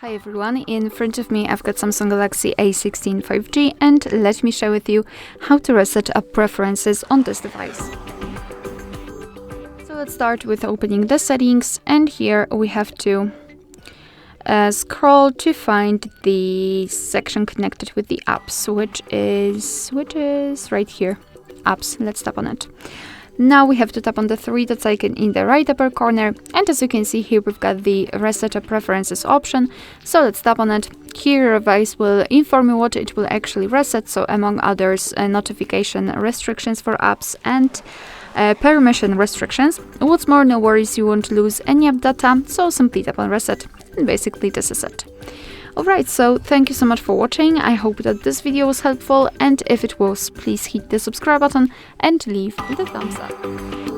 Hi everyone, in front of me I've got Samsung Galaxy A16 5G and let me share with you how to reset up preferences on this device. So let's start with opening the settings, and here we have to scroll to find the section connected with the apps, which is right here, apps. Let's tap on it. Now we have to tap on the three dots icon in the right upper corner, and as you can see here we've got the Reset Up Preferences option, so let's tap on it. Here your device will inform you what it will actually reset, so among others notification restrictions for apps and permission restrictions. What's more, no worries, you won't lose any app data, so simply tap on reset, and basically this is it. Alright, so thank you so much for watching. I hope that this video was helpful, and if it was, please hit the subscribe button and leave the thumbs up.